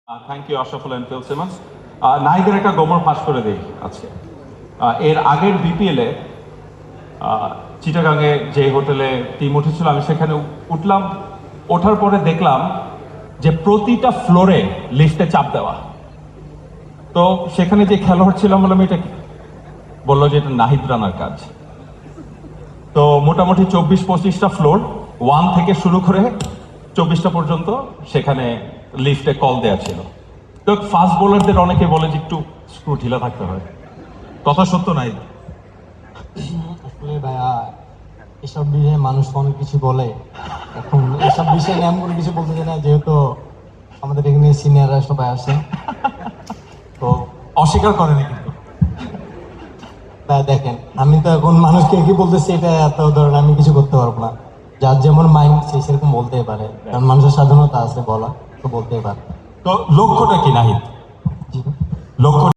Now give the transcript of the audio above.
Thank you Ashraful and Phil Simmons. নাহিদের একটা গোমর ফাঁস করে দেই আজকে। এর আগের বিপিএলে চিটাগাংয়ে যে হোটেলে টিম উঠেছিল, আমি সেখানে উঠলাম। ওঠার পরে দেখলাম যে প্রতিটা ফ্লোরে লিফটে চাপ দেওয়া। তো সেখানে যে খেলোয়াড় ছিলাম, বললাম এটা কি? বললো যে এটা নাহিদ রানার কাজ। তো মোটামুটি 24-25টা ফ্লোর, 1 থেকে শুরু করে 24টা পর্যন্ত সেখানে লিফটে কল দেওয়া ছিল। তো ফাস্ট বোলারদের অনেকে বলে যে একটু স্ক্রু ঢিলা থাকতে হয়, কথা সত্য নাই? আসলে ভাইয়া, এসব বিষয়ে মানুষ অনেক কিছু বলে। এখন এসব বিষয়ে নিয়ে আমি কোনো কিছু বলতে চাই না, যেহেতু আমাদের এখানে সিনিয়ররা সবাই আছে। তো অস্বীকার করেনি কিন্তু। ভাই দেখেন, আমি তো এখন মানুষকে কি বলতেছি এটা এত ধরেন আমি কিছু করতে পারবো না। যার যেমন মাইন্ড সে সেরকম বলতেই পারে, কারণ মানুষের স্বাধীনতা আছে বলা, তো বলতেই পারে। তো লক্ষ্যটা কি নাহিদ? জি। লক্ষ্য